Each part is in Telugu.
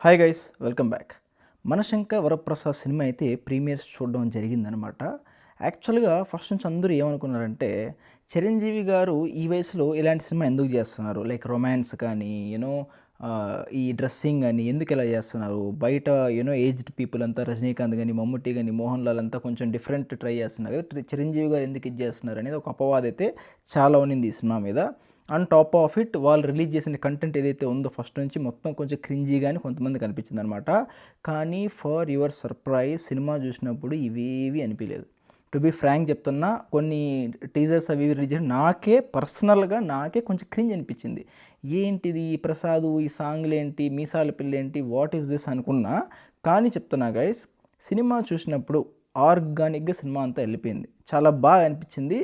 Hi guys, welcome back. Manashankar Varaprasad cinema అయితే ప్రీమియర్స్ చూడడం జరిగిందనమాట. యాక్చువల్గా ఫస్ట్ నుంచి అందరూ ఏమనుకున్నారంటే చిరంజీవి గారు ఈ వయసులో ఇలాంటి సినిమా ఎందుకు చేస్తున్నారు, లైక్ రొమాన్స్ కానీ ఈ డ్రెస్సింగ్ అని ఎందుకు ఇలా చేస్తున్నారు, బయట ఏజ్డ్ పీపుల్ అంతా రజనీకాంత్ కానీ మమ్ముట్టి కానీ మోహన్ లాల్ అంతా కొంచెం డిఫరెంట్ ట్రై చేస్తున్నారు కదా, చిరంజీవి గారు ఎందుకు ఇది చేస్తున్నారు అనేది ఒక అపవాదం అయితే చాలా ఉన్నింది ఈ సినిమా మీద. అండ్ టాప్ ఆఫ్ ఇట్ వాళ్ళు రిలీజ్ చేసిన కంటెంట్ ఏదైతే ఉందో ఫస్ట్ నుంచి మొత్తం కొంచెం క్రింజీగాని కొంతమందికి అనిపించింది అనమాట. కానీ ఫర్ యువర్ సర్ప్రైజ్ సినిమా చూసినప్పుడు ఇవేవి అనిపించలేదు. టు బీ ఫ్రాంక్ చెప్తున్నా, కొన్ని టీజర్స్ అవి రిలీజ్ చేసి నాకే కొంచెం క్రింజ్ అనిపించింది. ఏంటిది ప్రసాదు, ఈ సాంగ్లు ఏంటి, మీసాల పిల్ల ఏంటి, వాట్ ఈస్ దిస్ అనుకున్నా. కానీ చెప్తున్నా గైస్, సినిమా చూసినప్పుడు ఆర్గానిక్గా సినిమా అంతా వెళ్ళిపోయింది. చాలా బాగా అనిపించింది.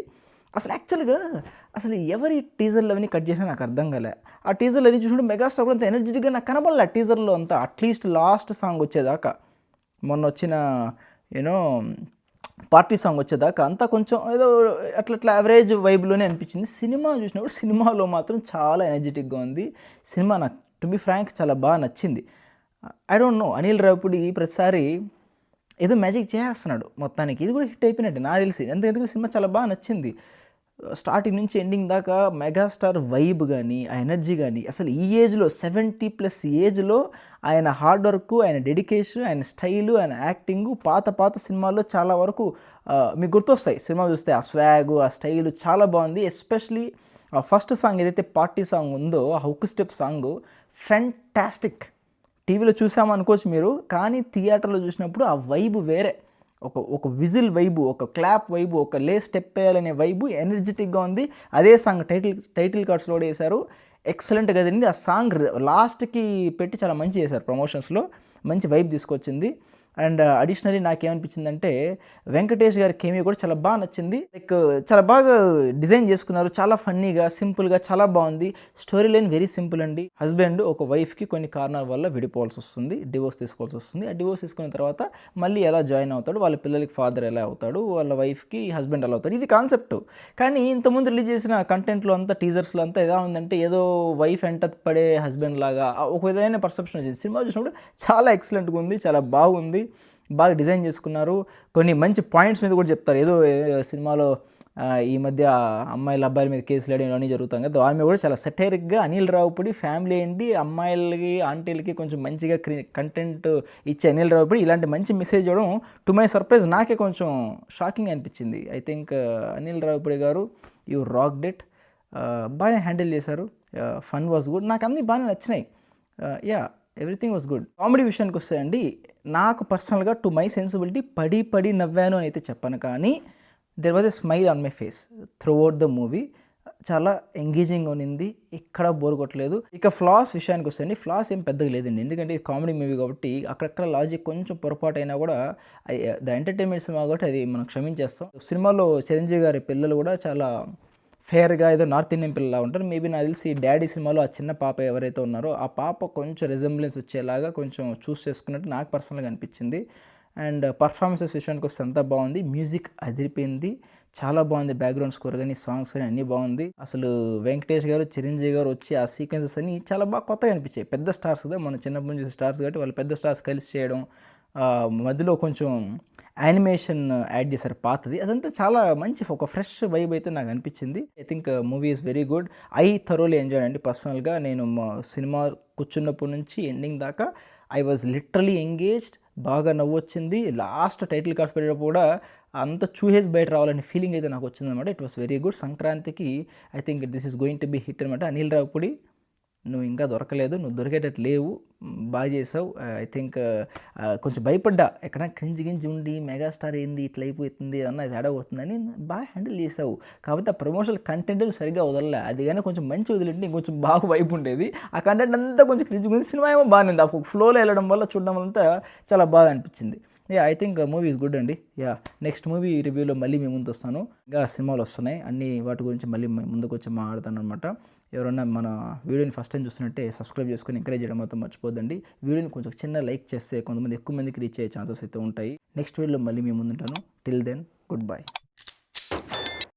అసలు ఎవరి టీజర్లు అవన్నీ కట్ చేసినా నాకు అర్థం కాలే. ఆ టీజర్లు అన్ని చూసినప్పుడు మెగాస్టార్ కూడా అంత ఎనర్జెటిక్గా నాకు కనబడలే. టీజర్లో అంతా అట్లీస్ట్ లాస్ట్ సాంగ్ వచ్చేదాకా, మొన్న వచ్చిన పార్టీ సాంగ్ వచ్చేదాకా అంతా కొంచెం ఏదో అట్లా యావరేజ్ వైబ్లోనే అనిపించింది. సినిమా చూసినప్పుడు సినిమాలో మాత్రం చాలా ఎనర్జెటిక్గా ఉంది. సినిమా నాకు టు బి ఫ్రాంక్ చాలా బాగా నచ్చింది. I don't know, Anil Ravipudi ప్రతిసారి ఏదో మ్యాజిక్ చేస్తున్నాడు మొత్తానికి. ఇది కూడా హిట్ అయిపోయినట్టు నాకు తెలిసి. ఎందుకంటే సినిమా చాలా బాగా నచ్చింది. స్టార్టింగ్ నుంచి ఎండింగ్ దాకా మెగాస్టార్ వైబ్ కానీ, ఆ ఎనర్జీ కానీ, అసలు ఈ ఏజ్లో 70+ ఏజ్లో ఆయన హార్డ్ వర్క్, ఆయన డెడికేషన్, ఆయన స్టైలు, ఆయన యాక్టింగు పాత సినిమాల్లో చాలా వరకు మీకు గుర్తొస్తాయి. సినిమా చూస్తే ఆ స్వాగు, ఆ స్టైలు చాలా బాగుంది. ఎస్పెషలీ ఆ ఫస్ట్ సాంగ్ ఏదైతే పార్టీ సాంగ్ ఉందో, ఆ హుక్ స్టెప్ సాంగ్ ఫెంటాస్టిక్. టీవీలో చూసామనుకోవచ్చు మీరు, కానీ థియేటర్లో చూసినప్పుడు ఆ వైబు వేరే. ఒక విజిల్ వైబు, ఒక క్లాప్ వైబు, ఒక లే స్టెప్ వేయాలనే వైబు ఎనర్జెటిక్గా ఉంది. అదే సాంగ్ టైటిల్ కార్డ్స్లో కూడా వేశారు. ఎక్సలెంట్గా జరిగింది. ఆ సాంగ్ లాస్ట్కి పెట్టి చాలా మంచి చేశారు, ప్రమోషన్స్లో మంచి వైబ్ తీసుకొచ్చింది. అండ్ అడిషనలీ నాకేమనిపించిందంటే వెంకటేష్ గారి కెమియో కూడా చాలా బాగా నచ్చింది. లైక్ చాలా బాగా డిజైన్ చేసుకున్నారు, చాలా ఫన్నీగా, సింపుల్గా, చాలా బాగుంది. స్టోరీ లైన్ వెరీ సింపుల్ అండి. హస్బెండ్ ఒక వైఫ్కి కొన్ని కారణాల వల్ల విడిపోవాల్సి వస్తుంది, డివోర్స్ తీసుకోవాల్సి వస్తుంది. ఆ డివోర్స్ తీసుకున్న తర్వాత మళ్ళీ ఎలా జాయిన్ అవుతాడు, వాళ్ళ పిల్లలకి ఫాదర్ ఎలా అవుతాడు, వాళ్ళ వైఫ్కి హస్బెండ్ ఎలా అవుతాడు, ఇది కాన్సెప్ట్. కానీ ఇంతకుముందు రిలీజ్ చేసిన కంటెంట్లో అంతా, టీజర్స్లో అంతా ఎలా ఉందంటే ఏదో వైఫ్ ఎంట పడే హస్బెండ్ లాగా ఒక విధమైన పర్సెప్షన్ వచ్చింది. సినిమా చూసినప్పుడు చాలా ఎక్సలెంట్గా ఉంది, చాలా బాగుంది, బాగా డిజైన్ చేసుకున్నారు. కొన్ని మంచి పాయింట్స్ మీద కూడా చెప్తారు. ఏదో సినిమాలో ఈ మధ్య అమ్మాయిల అబ్బాయిల మీద కేసులు వేయడం ఇవన్నీ జరుగుతాం కదా, ఆమె కూడా చాలా సెటైరిక్గా అనిల్ రావిపూడి ఫ్యామిలీ ఏంటి, అమ్మాయిలకి ఆంటీలకి కొంచెం మంచిగా కంటెంట్ ఇచ్చే అనిల్ రావిపూడి ఇలాంటి మంచి మెసేజ్ ఇవ్వడం టు మై సర్ప్రైజ్ నాకే కొంచెం షాకింగ్ అనిపించింది. ఐ థింక్ అనిల్ రావిపూడి గారు యూ రాక్డ్ ఇట్. బాగా హ్యాండిల్ చేశారు. Fun was good. నాకు అన్నీ బాగా నచ్చినాయి. Everything was good. కామెడీ విషయానికి వస్తాయండి, నాకు పర్సనల్గా టు మై సెన్సిబిలిటీ పడి నవ్వాను అని అయితే చెప్పను, కానీ there was a smile on my face through out the movie. చాలా ఎంగేజింగ్ ఉన్నింది, ఎక్కడ బోర్ కొట్టలేదు. ఇక ఫ్లాస్ విషయానికి వస్తాయండి, ఫ్లాస్ ఏం పెద్దగా లేదండి. ఎందుకంటే ఇది కామెడీ మూవీ కాబట్టి అక్కడక్కడ లాజిక్ కొంచెం పొరపాటు అయినా కూడా ద ఎంటర్టైన్మెంట్ సినిమా కాబట్టి అది మనం క్షమించేస్తాం. సినిమాలో చిరంజీవి గారి పిల్లలు కూడా చాలా ఫేర్గా ఏదో నార్త్ ఇండియన్ పిల్లలా ఉంటారు. మేబీ నాకు తెలిసి డాడీ సినిమాలో ఆ చిన్న పాప ఎవరైతే ఉన్నారో ఆ పాప కొంచెం రిజెంబ్లెన్స్ వచ్చేలాగా కొంచెం చూస్ చేసుకున్నట్టు నాకు పర్సనల్గా అనిపించింది. అండ్ పర్ఫార్మెన్సెస్ విషయానికి వస్తే అంతా బాగుంది. మ్యూజిక్ అదిరిపోయింది, చాలా బాగుంది. బ్యాక్గ్రౌండ్ స్కోర్ కానీ, సాంగ్స్ కానీ అన్నీ బాగుంది. అసలు వెంకటేష్ గారు, చిరంజీవి గారు వచ్చి ఆ సీక్వెన్సెస్ అన్నీ చాలా బాగా కొత్తగా అనిపించాయి. పెద్ద స్టార్స్ కదా, మన చిన్నప్పటి నుంచి స్టార్స్ కాబట్టి వాళ్ళు పెద్ద స్టార్స్ కలిసి చేయడం, మధ్యలో కొంచెం యానిమేషన్ యాడ్ చేశారు పాతది, అదంతా చాలా మంచి ఒక ఫ్రెష్ వైబ్ అయితే నాకు అనిపించింది. I think movie is very good. I thoroughly enjoy అండి. పర్సనల్గా నేను సినిమా కూర్చున్నప్పటి నుంచి ఎండింగ్ దాకా ఐ వాజ్ లిటరలీ ఎంగేజ్డ్. బాగా నవ్వు వచ్చింది. లాస్ట్ టైటిల్ కార్డ్స్ పెట్టేటప్పుడు కూడా అంత చూహేజ్ బయట రావాలనే ఫీలింగ్ అయితే నాకు వచ్చిందనమాట. It was very good. సంక్రాంతికి I think this is going to be hit అనమాట. అనిల్ రావిపూడి, నువ్వు ఇంకా దొరకలేదు, నువ్వు దొరికేటట్టు లేవు, బాగా చేసావు. ఐ థింక్ కొంచెం భయపడ్డా, ఎక్కడ క్రింజ్ ఉండి మెగాస్టార్ ఏంది ఇట్లా అయిపోతుంది అన్న తేడా అవుతుందని, బాగా హ్యాండిల్ చేసావు. కాబట్టి ఆ ప్రమోషనల్ కంటెంట్ సరిగ్గా వదలలే. అది కానీ కొంచెం మంచి వదిలింటే ఇంకొంచెం బాగా వైపు ఉండేది. ఆ కంటెంట్ అంతా కొంచెం క్రింజ్ ఉంది. సినిమా ఏమో బాగానే ఉంది. ఆ ఫ్లోలో వెళ్ళడం వల్ల చూడడం అంతా చాలా బాగా అనిపించింది. I think movie is good అండి. నెక్స్ట్ మూవీ రివ్యూలో మళ్ళీ మేము ముందు వస్తాను. ఇంకా సినిమాలు వస్తున్నాయి, అన్ని వాటి గురించి మళ్ళీ ముందుకు వచ్చి మాట్లాడతాను అనమాట. ఎవరన్నా మన వీడియోని ఫస్ట్ టైం చూస్తున్నట్టే సబ్స్క్రైబ్ చేసుకొని ఎంకరేజ్ చేయడం మాత్రం మర్చిపోద్దండి. వీడియోని కొంచెం చిన్న లైక్ చేస్తే కొంతమంది ఎక్కువ మందికి రీచ్ అయ్యే ఛాన్సెస్ అయితే ఉంటాయి. నెక్స్ట్ వీడియోలో మళ్ళీ మేము ముందుంటాను. Till then, good by.